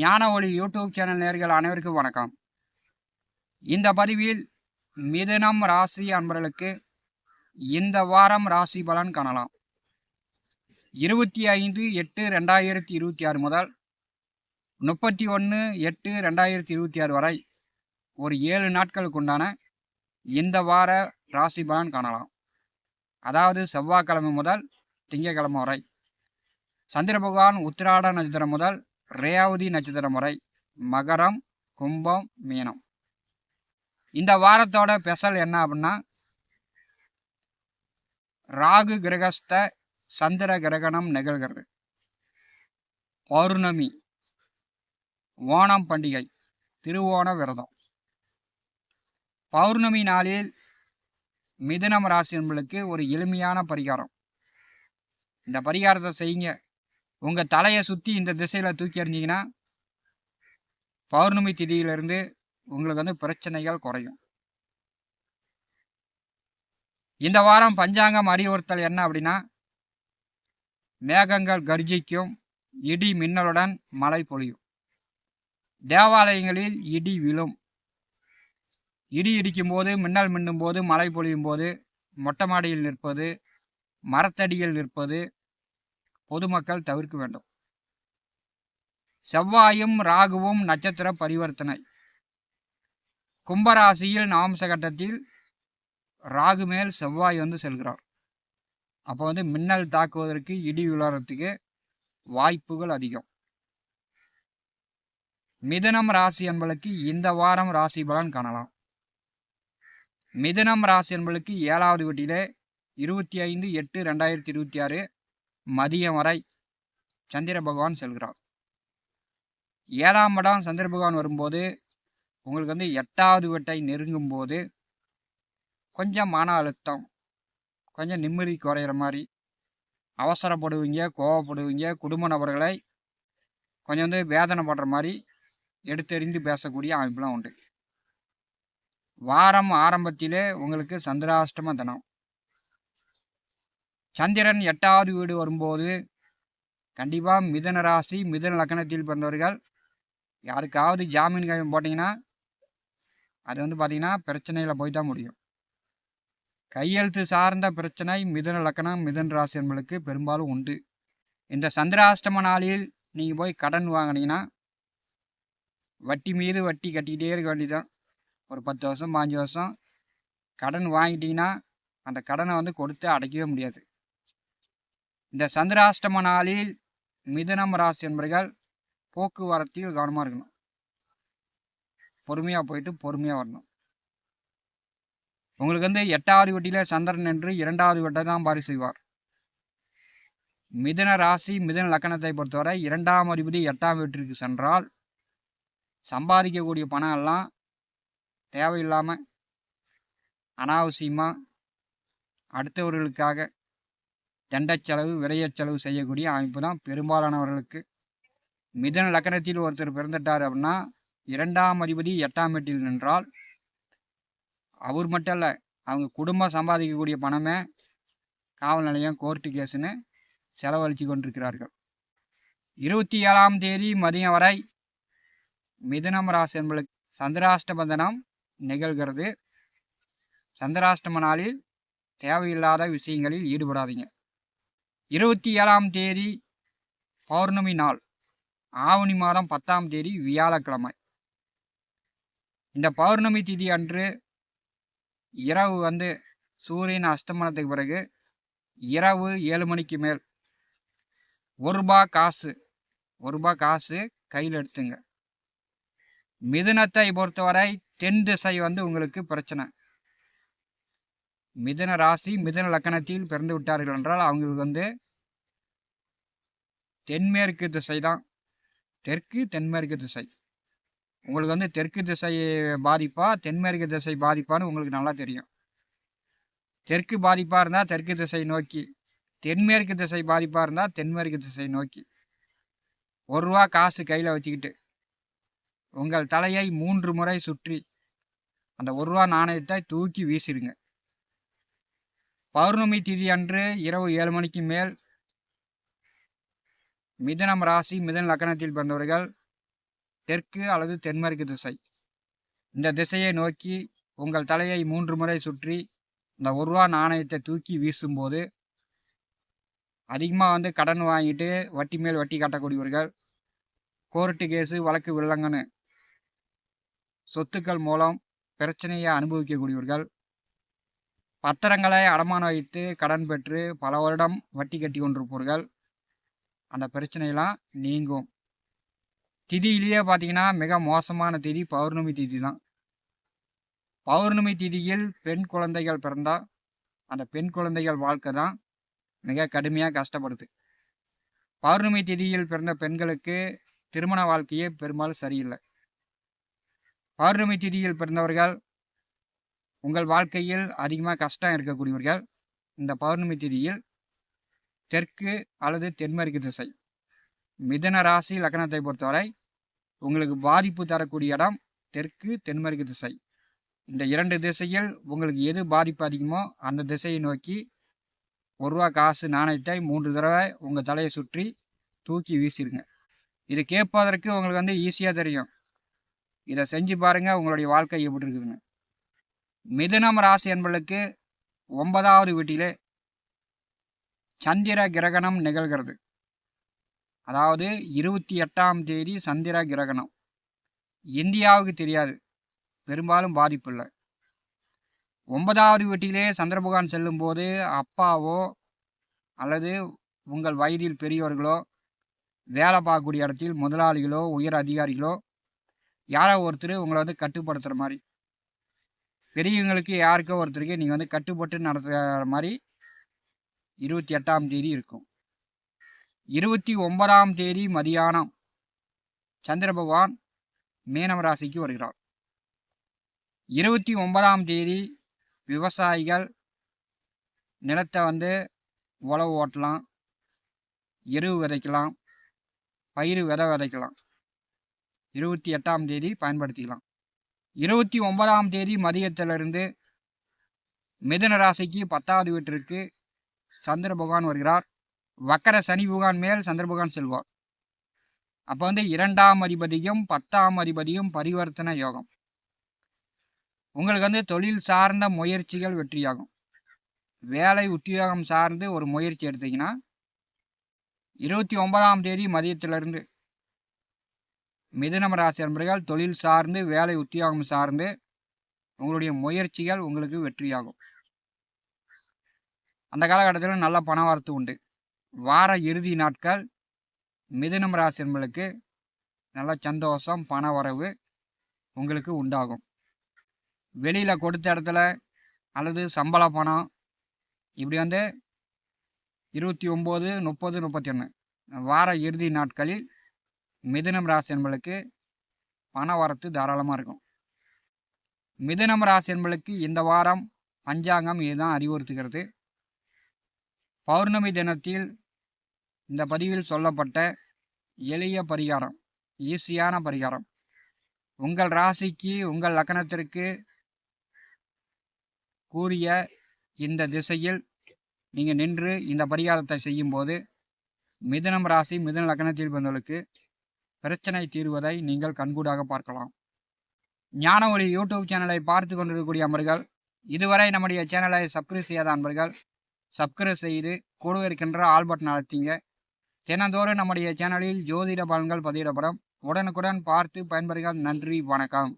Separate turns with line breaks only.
ஞான ஒளி YouTube channel நேயர்கள் அனைவருக்கும் வணக்கம். இந்த பதிவில் மிதுனம் ராசி அன்பர்களுக்கு இந்த வாரம் ராசி பலன் காணலாம். 25/8/2026 முதல் 31/8/2026 வரை ஒரு 7 நாட்களுக்கு உண்டான இந்த வார ராசி பலன் காணலாம். அதாவது செவ்வாய்க்கிழமை முதல் திங்கட்கிழமை வரை. சந்திர பகவான் உத்திராட நட்சத்திரம் முதல் ரேவதி நட்சத்திரம் வரை மகரம், கும்பம், மீனம். இந்த வாரத்தோட ஸ்பெஷல் என்ன அப்படின்னா, ராகு கிரகஸ்த சந்திர கிரகணம் நிகழ்கிறது. பௌர்ணமி, ஓணம் பண்டிகை, திருவோண விரதம். பௌர்ணமி நாளில் மிதுனம் ராசி என்பதற்கு ஒரு எளிமையான பரிகாரம். இந்த பரிகாரத்தை செய்யுங்க. உங்கள் தலையை சுற்றி இந்த திசையில் தூக்கி எறிஞ்சிங்கன்னா பௌர்ணமி திதியிலிருந்து உங்களுக்கு பிரச்சனைகள் குறையும். இந்த வாரம் பஞ்சாங்கம் அறிவுறுத்தல் என்ன அப்படின்னா, மேகங்கள் கர்ஜிக்கும், இடி மின்னலுடன் மழை பொழியும். தேவாலயங்களில் இடி விழும். இடி இடிக்கும் போது, மின்னல் மின்னும் போது, மழை பொழியும் போது மொட்டை மாடியில் நிற்பது, மரத்தடியில் நிற்பது பொதுமக்கள் தவிர்க்க வேண்டும். செவ்வாயும் ராகுவும் நட்சத்திர பரிவர்த்தனை. கும்பராசியில் நவம்ச கட்டத்தில் ராகு மேல் செவ்வாய் செல்கிறார். அப்போ மின்னல் தாக்குவதற்கு, இடி விழறதுக்கு வாய்ப்புகள் அதிகம். மிதுனம் ராசி என்பதற்கு இந்த வாரம் ராசி பலன் காணலாம். மிதுனம் ராசி என்பதற்கு 7வது வீட்டிலே 25/8/2026 மதியம் வரை சந்திர பகவான் செல்கிறார். 7ஆம் இடம் சந்திர பகவான் வரும்போது உங்களுக்கு 8வது வீட்டை நெருங்கும் போது கொஞ்சம் மன அழுத்தம், கொஞ்சம் நிம்மதி குறையிற மாதிரி, அவசரப்படுவீங்க, கோவப்படுவீங்க, குடும்ப நபர்களை கொஞ்சம் வேதனைப்படுற மாதிரி எடுத்தெறிந்து பேசக்கூடிய அமைப்புலாம் உண்டு. வாரம் ஆரம்பத்திலே உங்களுக்கு சந்திராஷ்டம தினம். சந்திரன் 8வது வீடு வரும்போது கண்டிப்பாக மிதுன ராசி, மிதுன லக்னத்தில் பிறந்தவர்கள் யாருக்காவது ஜாமீன் கையம் போட்டிங்கன்னா அது பார்த்திங்கன்னா பிரச்சனையில் போய் தான் முடியும். கையெழுத்து சார்ந்த பிரச்சனை மிதுன லக்னம், மிதுன ராசி என்பதற்கு பெரும்பாலும் உண்டு. இந்த சந்திராஷ்டம நாளில் நீங்கள் போய் கடன் வாங்கினீங்கன்னா வட்டி மீது வட்டி கட்டிக்கிட்டே இருக்க வேண்டியதான். ஒரு 10 வருஷம் 5 வருஷம் கடன் வாங்கிட்டீங்கன்னா அந்த கடனை கொடுத்து அடைக்கவே முடியாது. இந்த சந்திராஷ்டம நாளில் மிதுனம் ராசி என்பவர்கள் போக்குவரத்தில் கவனமாக இருக்கணும். பொறுமையாக போயிட்டு பொறுமையாக வரணும். உங்களுக்கு 8வது வீட்டில் சந்திரன் என்று 2வது வீட்டை தான் பாரி செய்வார். மிதுன ராசி, மிதுன லக்கணத்தை பொறுத்தவரை 2ஆம் அதிபதி 8ஆம் வீட்டிற்கு சென்றால் சம்பாதிக்கக்கூடிய பணம் எல்லாம் தேவையில்லாமல் அனாவசியமாக அடுத்தவர்களுக்காக தண்டச்செலவு, விரயச்செலவு செய்யக்கூடிய அமைப்பு தான் பெரும்பாலானவர்களுக்கு. மிதுன லக்னத்தில் ஒருத்தர் பிறந்துட்டார் அப்படின்னா 2ஆம் அதிபதி 8ஆம் வீட்டில் நின்றால் அவர் மட்டும் இல்லை, அவங்க குடும்பம் சம்பாதிக்கக்கூடிய பணமே காவல் நிலையம், கோர்ட்டு கேஸுன்னு செலவழித்து கொண்டிருக்கிறார்கள். 27ஆம் தேதி மதியம் வரை மிதுனம் ராசி என்பதற்கு சந்திராஷ்டம தினம் நிகழ்கிறது. சந்திராஷ்டம நாளில் தேவையில்லாத விஷயங்களில் ஈடுபடாதீங்க. 27ஆம் தேதி பௌர்ணமி நாள், ஆவணி மாதம் 10ஆம் தேதி வியாழக்கிழமை. இந்த பௌர்ணமி திதி அன்று இரவு சூரியன் அஸ்தமனத்துக்கு பிறகு இரவு 7 மணிக்கு மேல் ₹1 காசு கையில் எடுத்துங்க. மிதுனத்தை பொறுத்தவரை தென் திசை உங்களுக்கு பிரச்சனை. மிதுன ராசி, மிதுன லக்கணத்தில் பிறந்து விட்டார்கள் என்றால் அவங்களுக்கு தென்மேற்கு திசை தான். தெற்கு தென்மேற்கு திசை. உங்களுக்கு தெற்கு திசை பாதிப்பா, தென்மேற்கு திசை பாதிப்பான்னு உங்களுக்கு நல்லா தெரியும். தெற்கு பாதிப்பாக இருந்தால் தெற்கு திசை நோக்கி, தென்மேற்கு திசை பாதிப்பாக இருந்தால் தென்மேற்கு திசை நோக்கி ₹1 காசு கையில் வச்சுக்கிட்டு உங்கள் தலையை 3 முறை சுற்றி அந்த ₹1 நாணயத்தை தூக்கி வீசிடுங்க. பௌர்ணமி திதி அன்று இரவு 7 மணிக்கு மேல் மிதுனம் ராசி, மிதுன லக்னத்தில் பிறந்தவர்கள் தெற்கு அல்லது தென்மேற்கு திசை. இந்த திசையை நோக்கி உங்கள் தலையை 3 முறை சுற்றி இந்த ₹1 நாணயத்தை தூக்கி வீசும்போது, அதிகமாக கடன் வாங்கிட்டு வட்டி மேல் வட்டி கட்டக்கூடியவர்கள், கோர்ட்டு கேஸு வழக்கு வில்லங்கன்னு சொத்துக்கள் மூலம் பிரச்சனையை அனுபவிக்கக்கூடியவர்கள், பத்திரங்களை அடமானம் வைத்து கடன் பெற்று பல வருடம் வட்டி கட்டி கொண்டிருப்பவர்கள், அந்த பிரச்சனையெல்லாம் நீங்கும். திதியிலேயே பார்த்தீங்கன்னா மிக மோசமான திதி பௌர்ணமி திதி தான். பௌர்ணமி திதியில் பெண் குழந்தைகள் பிறந்தால் அந்த பெண் குழந்தைகள் வாழ்க்கை தான் மிக கடுமையாக கஷ்டப்படுது. பௌர்ணமி திதியில் பிறந்த பெண்களுக்கு திருமண வாழ்க்கையே பெரும்பாலும் சரியில்லை. பௌர்ணமி திதியில் பிறந்தவர்கள் உங்கள் வாழ்க்கையில் அதிகமாக கஷ்டம் இருக்கக்கூடியவர்கள் இந்த பௌர்ணமி திதியில் தெற்கு அல்லது தென்மேற்கு திசை. மிதுன ராசி லக்னத்தை பொறுத்தவரை உங்களுக்கு பாதிப்பு தரக்கூடிய இடம் தெற்கு தென்மேற்கு திசை. இந்த 2 திசையில் உங்களுக்கு எது பாதிப்பு அதிகமோ அந்த திசையை நோக்கி ₹1 காசு நாணயத்தை 3 தடவை உங்கள் தலையை சுற்றி தூக்கி வீசிடுங்க. இது கேட்பதற்கு உங்களுக்கு ஈஸியாக தெரியும். இதை செஞ்சு பாருங்கள், உங்களுடைய வாழ்க்கை எப்படி இருக்குதுன்னு. மிதுனம் ராசி என்பதற்கு 9வது வீட்டிலே சந்திர கிரகணம் நிகழ்கிறது. அதாவது 28ஆம் தேதி சந்திர கிரகணம். இந்தியாவுக்கு தெரியாது, பெரும்பாலும் பாதிப்பு இல்லை. 9வது வீட்டிலே சந்திர பகவான் செல்லும் போது அப்பாவோ அல்லது உங்கள் வயதில் பெரியவர்களோ, வேலை பார்க்கக்கூடிய இடத்தில் முதலாளிகளோ உயர் அதிகாரிகளோ யாரோ ஒருத்தர் உங்களை கட்டுப்படுத்துகிற மாதிரி, பெரியவங்களுக்கு யாருக்கோ ஒருத்தருக்கு நீங்கள் கட்டுப்பட்டு நடத்துகிற மாதிரி 28ஆம் தேதி இருக்கும். 29ஆம் தேதி மதியானம் சந்திர பகவான் மீனம் ராசிக்கு வருகிறார். 29ஆம் தேதி விவசாயிகள் நிலத்தை உழவு ஓட்டலாம், எருவு விதைக்கலாம், பயிர் விதைக்கலாம். 28ஆம் தேதி பயன்படுத்திக்கலாம். 29ஆம் தேதி மதியத்திலிருந்து மிதுன ராசிக்கு 10வது வீட்டிற்கு சந்திர பகவான் வருகிறார். வக்கர சனி பகவான் மேல் சந்திர பகவான் செல்வார். அப்போ 2ஆம் அதிபதியும் 10ஆம் அதிபதியும் பரிவர்த்தனை யோகம். உங்களுக்கு தொழில் சார்ந்த முயற்சிகள் வெற்றியாகும். வேலை உத்தியோகம் சார்ந்து ஒரு முயற்சி எடுத்தீங்கன்னா 29ஆம் தேதி மதியத்திலிருந்து மிதுனம் ராசி நண்பர்கள் தொழில் சார்ந்து வேலை உத்தியோகம் சார்ந்து உங்களுடைய முயற்சிகள் உங்களுக்கு வெற்றியாகும். அந்த காலகட்டத்தில் நல்ல பண வரத்து உண்டு. வார இறுதி நாட்கள் மிதுனம் ராசி என்பதற்கு நல்ல சந்தோஷம், பண வரவு உங்களுக்கு உண்டாகும். வெளியில் கொடுத்த இடத்துல அல்லது சம்பள பணம் இப்படி 29, 30, 31 வார இறுதி நாட்களில் மிதுனம் ராசி என்பதற்கு பண வரத்து தாராளமாக இருக்கும். மிதுனம் ராசி என்பதற்கு இந்த வாரம் பஞ்சாங்கம் இதுதான் அறிவுறுத்துகிறது. பௌர்ணமி தினத்தில் இந்த பதிவில் சொல்லப்பட்ட எளிய பரிகாரம், ஈஸியான பரிகாரம், உங்கள் ராசிக்கு உங்கள் லக்னத்திற்கு கூறிய இந்த திசையில் நீங்கள் நின்று இந்த பரிகாரத்தை செய்யும்போது மிதுனம் ராசி மிதுன லக்னத்தில் பிறந்தவர்களுக்கு பிரச்சனை தீர்வதை நீங்கள் கண்கூடாக பார்க்கலாம். ஞான ஒளி யூடியூப் சேனலை பார்த்து கொண்டிருக்கக்கூடிய அன்பர்கள், இதுவரை நம்முடைய சேனலை சப்ஸ்கிரைப் செய்யாத அன்பர்கள் சப்ஸ்கிரைப் செய்து கூட இருக்கின்ற ஆல் பட்டன் அழுத்திங்க. தினந்தோறும் நம்முடைய சேனலில் ஜோதிட பலன்கள் பதிவிடப்படும். உடனுக்குடன் பார்த்து பயன்பெறுங்கள். நன்றி, வணக்கம்.